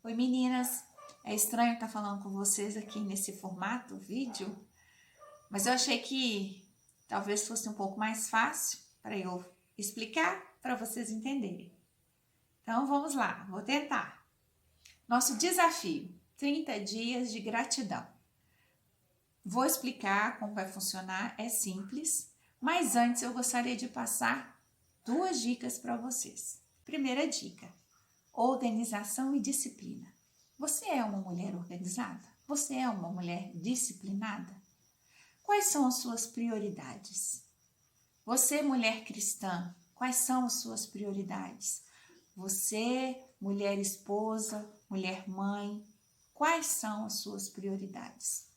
Oi meninas, é estranho estar falando com vocês aqui nesse formato vídeo, mas eu achei que talvez fosse um pouco mais fácil para eu explicar para vocês entenderem. Então vamos lá, vou tentar. Nosso desafio, 30 dias de gratidão. Vou explicar como vai funcionar, é simples, mas antes eu gostaria de passar 2 dicas para vocês. Primeira dica, organização e disciplina. Você é uma mulher organizada? Você é uma mulher disciplinada? Quais são as suas prioridades? Você, mulher cristã, quais são as suas prioridades? Você, mulher esposa, mulher mãe, quais são as suas prioridades?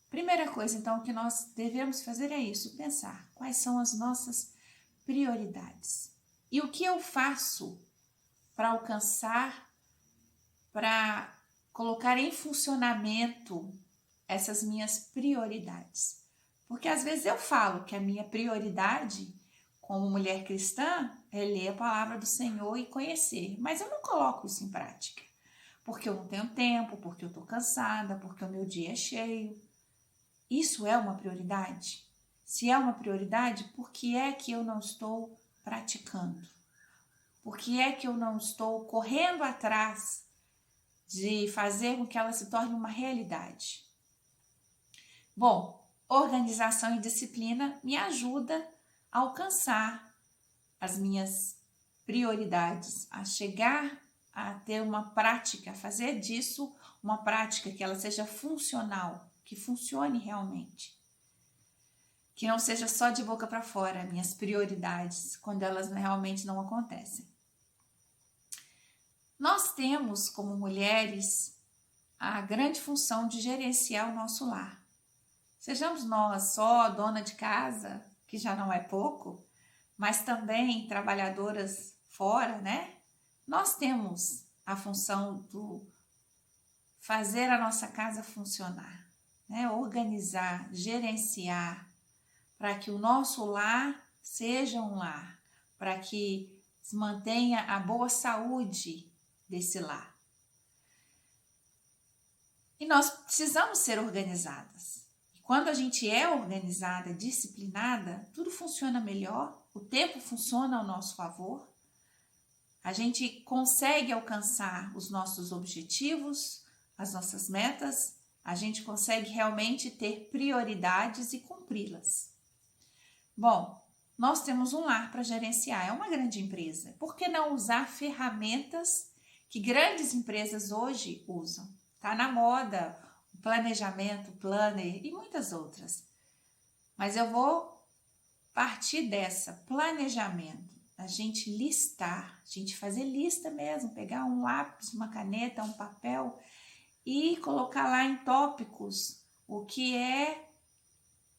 Primeira coisa, então, que nós devemos fazer é isso, pensar quais são as nossas prioridades. E o que eu faço para alcançar, para colocar em funcionamento essas minhas prioridades. Porque às vezes eu falo que a minha prioridade como mulher cristã é ler a palavra do Senhor e conhecer, mas eu não coloco isso em prática. Porque eu não tenho tempo, porque eu estou cansada, porque o meu dia é cheio. Isso é uma prioridade? Se é uma prioridade, por que é que eu não estou praticando? Por que é que eu não estou correndo atrás de fazer com que ela se torne uma realidade? Bom, organização e disciplina me ajuda a alcançar as minhas prioridades, a chegar a ter uma prática, a fazer disso uma prática que ela seja funcional, que funcione realmente. Que não seja só de boca para fora minhas prioridades, quando elas realmente não acontecem. Nós temos, como mulheres, a grande função de gerenciar o nosso lar. Sejamos nós só dona de casa, que já não é pouco, mas também trabalhadoras fora, né? Nós temos a função do fazer a nossa casa funcionar, né? Organizar, gerenciar, para que o nosso lar seja um lar, para que se mantenha a boa saúde desse lar. E nós precisamos ser organizadas. E quando a gente é organizada, disciplinada, tudo funciona melhor, o tempo funciona ao nosso favor, a gente consegue alcançar os nossos objetivos, as nossas metas, a gente consegue realmente ter prioridades e cumpri-las. Bom, nós temos um lar para gerenciar, é uma grande empresa. Por que não usar ferramentas que grandes empresas hoje usam? Está na moda o planejamento, o planner e muitas outras. Mas eu vou partir dessa, planejamento. A gente listar, a gente fazer lista mesmo, pegar um lápis, uma caneta, um papel e colocar lá em tópicos o que é,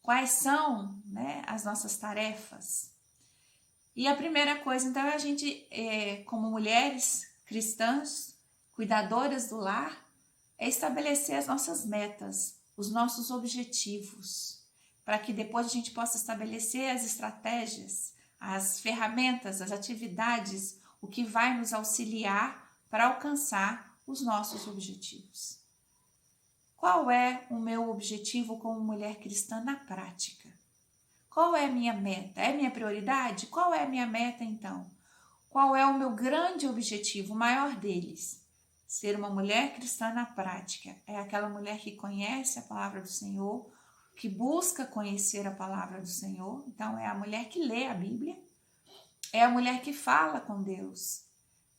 quais são, né, as nossas tarefas. E a primeira coisa, então, é a gente, como mulheres cristãs, cuidadoras do lar, é estabelecer as nossas metas, os nossos objetivos, para que depois a gente possa estabelecer as estratégias, as ferramentas, as atividades, o que vai nos auxiliar para alcançar os nossos objetivos. Qual é o meu objetivo como mulher cristã na prática? Qual é a minha meta? É minha prioridade? Qual é a minha meta então? Qual é o meu grande objetivo, o maior deles? Ser uma mulher cristã na prática. É aquela mulher que conhece a palavra do Senhor, que busca conhecer a palavra do Senhor. Então, é a mulher que lê a Bíblia. É a mulher que fala com Deus.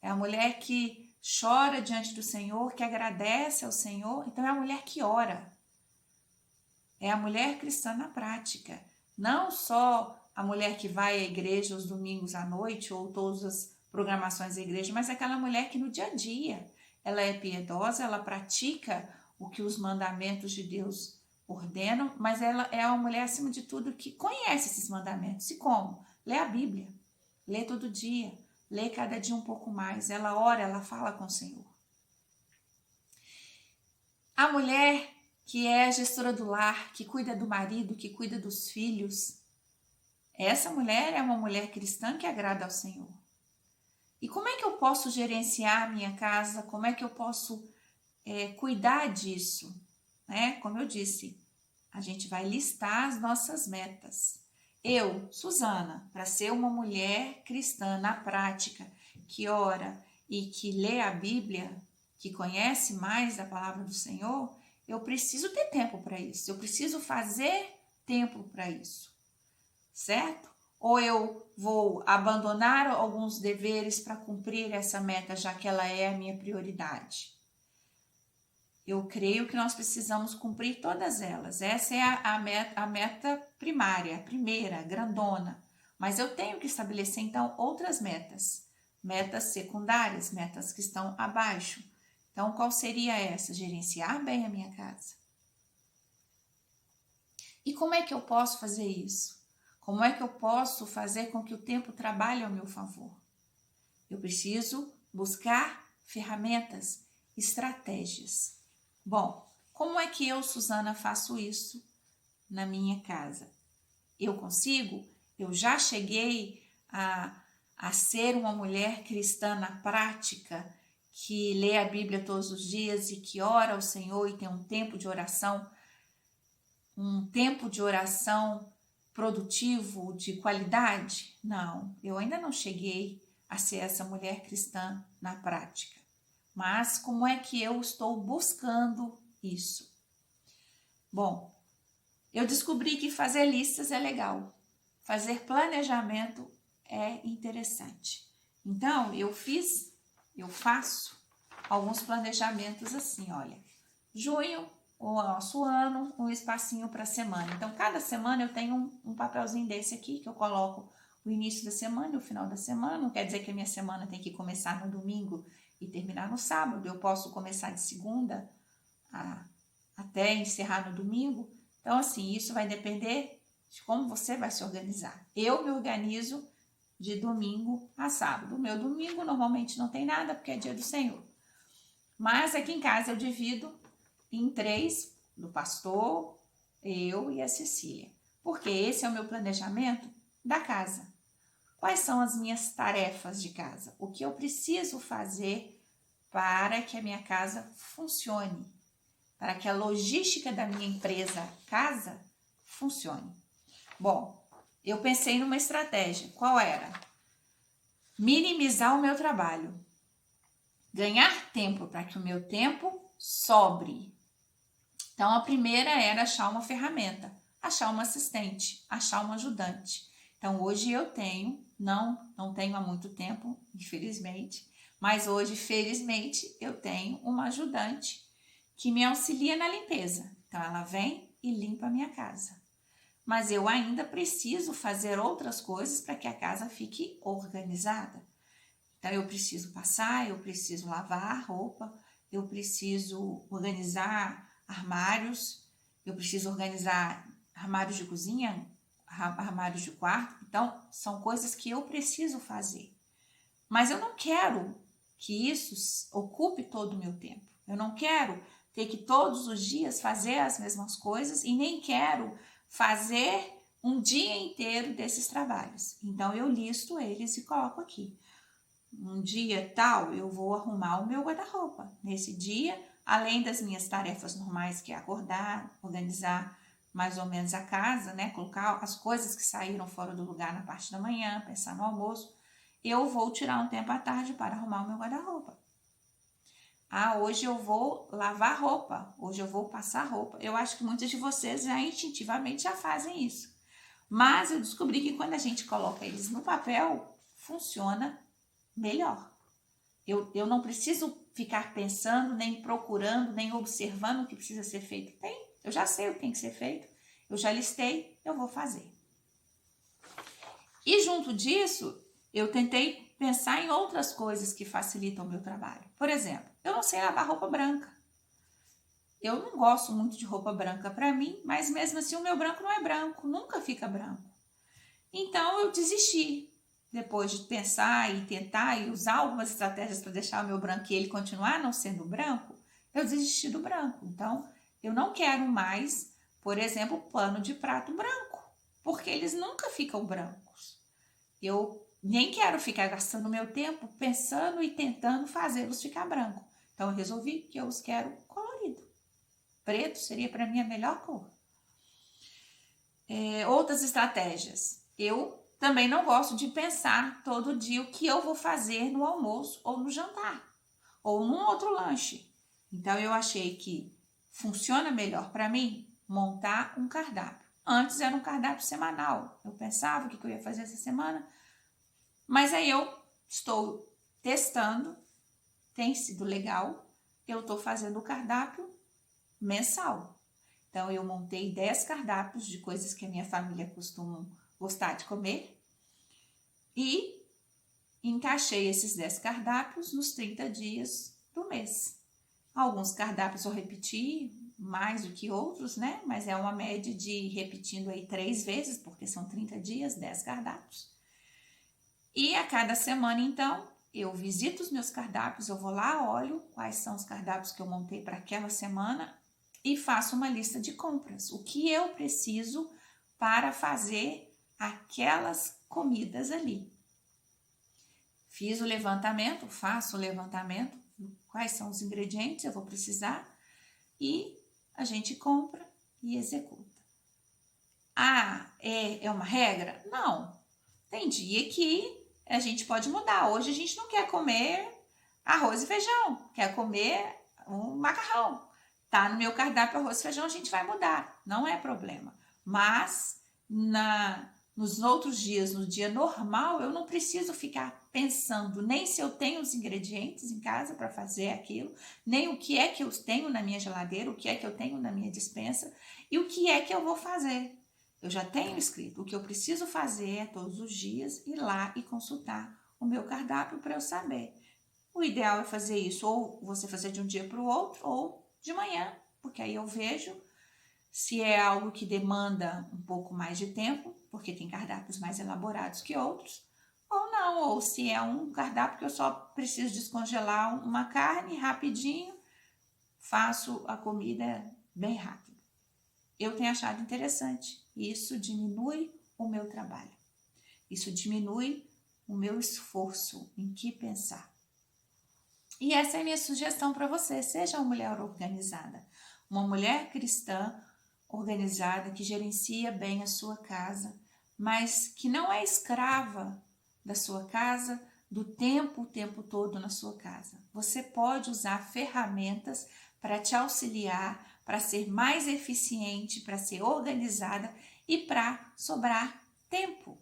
É a mulher que chora diante do Senhor, que agradece ao Senhor. Então, é a mulher que ora. É a mulher cristã na prática. Não só a mulher que vai à igreja os domingos à noite ou todas as programações da igreja, mas aquela mulher que no dia a dia ela é piedosa, ela pratica o que os mandamentos de Deus ordenam, mas ela é uma mulher, acima de tudo, que conhece esses mandamentos. E como? Lê a Bíblia, lê todo dia, lê cada dia um pouco mais, ela ora, ela fala com o Senhor. A mulher que é a gestora do lar, que cuida do marido, que cuida dos filhos, essa mulher é uma mulher cristã que agrada ao Senhor. E como é que eu posso gerenciar a minha casa? Como é que eu posso cuidar disso? Né? Como eu disse, a gente vai listar as nossas metas. Eu, Suzana, para ser uma mulher cristã na prática, que ora e que lê a Bíblia, que conhece mais a palavra do Senhor, eu preciso ter tempo para isso. Eu preciso fazer tempo para isso, certo? Ou eu vou abandonar alguns deveres para cumprir essa meta, já que ela é a minha prioridade. Eu creio que nós precisamos cumprir todas elas. Essa é a meta primária, a primeira, grandona. Mas eu tenho que estabelecer, então, outras metas. Metas secundárias, metas que estão abaixo. Então, qual seria essa? Gerenciar bem a minha casa. E como é que eu posso fazer isso? Como é que eu posso fazer com que o tempo trabalhe ao meu favor? Eu preciso buscar ferramentas, estratégias. Bom, como é que eu, Suzana, faço isso na minha casa? Eu consigo? Eu já cheguei a ser uma mulher cristã na prática, que lê a Bíblia todos os dias e que ora ao Senhor e tem um tempo de oração produtivo, de qualidade? Não, eu ainda não cheguei a ser essa mulher cristã na prática. Mas como é que eu estou buscando isso? Bom, eu descobri que fazer listas é legal. Fazer planejamento é interessante. Então, eu faço alguns planejamentos assim, olha. Junho, o nosso ano, um espacinho para semana. Então, cada semana eu tenho um papelzinho desse aqui que eu coloco o início da semana e o final da semana. Não quer dizer que a minha semana tem que começar no domingo e terminar no sábado. Eu posso começar de segunda até encerrar no domingo. Então, assim, isso vai depender de como você vai se organizar. Eu me organizo de domingo a sábado. O meu domingo normalmente não tem nada, porque é dia do Senhor. Mas aqui em casa eu divido em 3, do pastor, eu e a Cecília. Porque esse é o meu planejamento da casa. Quais são as minhas tarefas de casa? O que eu preciso fazer para que a minha casa funcione? Para que a logística da minha empresa casa funcione. Bom, eu pensei numa estratégia. Qual era? Minimizar o meu trabalho. Ganhar tempo para que o meu tempo sobre. Então, a primeira era achar uma ferramenta, achar uma assistente, achar uma ajudante. Então, hoje eu tenho, não tenho há muito tempo, infelizmente, mas hoje, felizmente, eu tenho uma ajudante que me auxilia na limpeza. Então, ela vem e limpa a minha casa. Mas eu ainda preciso fazer outras coisas para que a casa fique organizada. Então, eu preciso passar, eu preciso lavar a roupa, eu preciso organizar armários, eu preciso organizar armários de cozinha, armários de quarto. Então, são coisas que eu preciso fazer. Mas eu não quero que isso ocupe todo o meu tempo. Eu não quero ter que todos os dias fazer as mesmas coisas e nem quero fazer um dia inteiro desses trabalhos. Então, eu listo eles e coloco aqui. Um dia tal, eu vou arrumar o meu guarda-roupa. Nesse dia, além das minhas tarefas normais, que é acordar, organizar mais ou menos a casa, né? Colocar as coisas que saíram fora do lugar na parte da manhã, pensar no almoço, eu vou tirar um tempo à tarde para arrumar o meu guarda-roupa. Hoje eu vou lavar roupa, hoje eu vou passar roupa. Eu acho que muitos de vocês já instintivamente já fazem isso. Mas eu descobri que quando a gente coloca eles no papel, funciona melhor. Eu não preciso ficar pensando, nem procurando, nem observando o que precisa ser feito. Eu já sei o que tem que ser feito, eu já listei, eu vou fazer. E junto disso, eu tentei pensar em outras coisas que facilitam o meu trabalho. Por exemplo, eu não sei lavar roupa branca. Eu não gosto muito de roupa branca para mim, mas mesmo assim o meu branco não é branco, nunca fica branco. Então eu desisti. Depois de pensar e tentar e usar algumas estratégias para deixar o meu branco e ele continuar não sendo branco, eu desisti do branco. Então, eu não quero mais, por exemplo, pano de prato branco, porque eles nunca ficam brancos. Eu nem quero ficar gastando meu tempo pensando e tentando fazê-los ficar branco. Então eu resolvi que eu os quero colorido. Preto seria para mim a melhor cor. Outras estratégias. Eu também não gosto de pensar todo dia o que eu vou fazer no almoço ou no jantar, ou num outro lanche. Então eu achei que funciona melhor para mim montar um cardápio. Antes era um cardápio semanal. Eu pensava o que eu ia fazer essa semana, mas aí eu estou testando, tem sido legal. Eu estou fazendo o cardápio mensal. Então, eu montei 10 cardápios de coisas que a minha família costuma gostar de comer e encaixei esses 10 cardápios nos 30 dias do mês. Alguns cardápios eu repeti mais do que outros, né? Mas é uma média de repetindo aí 3 vezes, porque são 30 dias, 10 cardápios. E a cada semana, então, eu visito os meus cardápios, eu vou lá, olho quais são os cardápios que eu montei para aquela semana e faço uma lista de compras. O que eu preciso para fazer aquelas comidas ali. Fiz o levantamento, faço o levantamento, quais são os ingredientes eu vou precisar e a gente compra e executa. É uma regra? Não. Tem dia que a gente pode mudar. Hoje a gente não quer comer arroz e feijão, quer comer um macarrão. Tá no meu cardápio arroz e feijão, a gente vai mudar, não é problema. Mas nos outros dias, no dia normal, eu não preciso ficar pensando nem se eu tenho os ingredientes em casa para fazer aquilo, nem o que é que eu tenho na minha geladeira, o que é que eu tenho na minha despensa e o que é que eu vou fazer. Eu já tenho escrito. O que eu preciso fazer é todos os dias ir lá e consultar o meu cardápio para eu saber. O ideal é fazer isso, ou você fazer de um dia para o outro, ou de manhã, porque aí eu vejo se é algo que demanda um pouco mais de tempo, porque tem cardápios mais elaborados que outros, ou não, ou se é um cardápio que eu só preciso descongelar uma carne rapidinho, faço a comida bem rápido. Eu tenho achado interessante, isso diminui o meu trabalho, isso diminui o meu esforço em que pensar. E essa é a minha sugestão para você, seja uma mulher organizada, uma mulher cristã organizada que gerencia bem a sua casa, mas que não é escrava da sua casa, do tempo o tempo todo na sua casa. Você pode usar ferramentas para te auxiliar, para ser mais eficiente, para ser organizada e para sobrar tempo.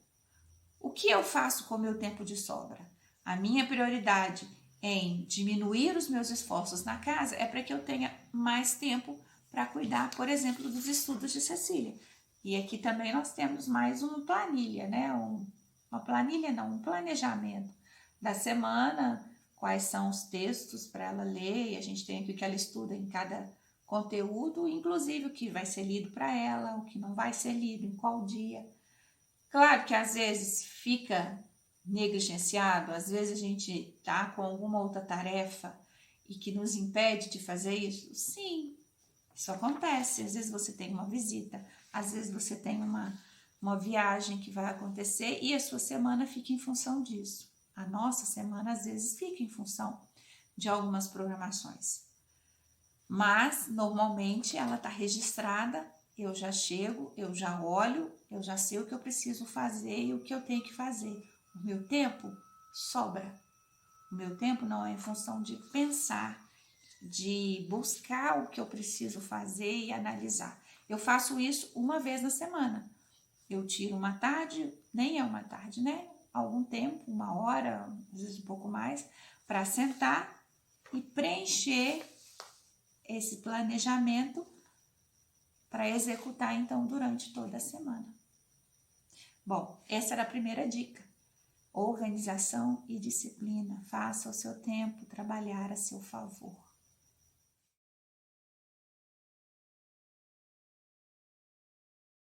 O que eu faço com o meu tempo de sobra? A minha prioridade em diminuir os meus esforços na casa é para que eu tenha mais tempo para cuidar, por exemplo, dos estudos de Cecília. E aqui também nós temos mais uma planilha, né? Um planejamento da semana, quais são os textos para ela ler, e a gente tem aqui o que ela estuda em cada conteúdo, inclusive o que vai ser lido para ela, o que não vai ser lido, em qual dia. Claro que às vezes fica negligenciado, às vezes a gente tá com alguma outra tarefa e que nos impede de fazer isso. Sim, isso acontece. Às vezes você tem uma visita, às vezes você tem uma viagem que vai acontecer e a sua semana fica em função disso. A nossa semana às vezes fica em função de algumas programações. Mas normalmente ela está registrada, eu já chego, eu já olho, eu já sei o que eu preciso fazer e o que eu tenho que fazer. O meu tempo sobra. O meu tempo não é em função de pensar, de buscar o que eu preciso fazer e analisar. Eu faço isso uma vez na semana. Eu tiro uma tarde, nem é uma tarde, né? Algum tempo, uma hora, às vezes um pouco mais, para sentar e preencher esse planejamento para executar, então, durante toda a semana. Bom, essa era a primeira dica. Organização e disciplina. Faça o seu tempo trabalhar a seu favor.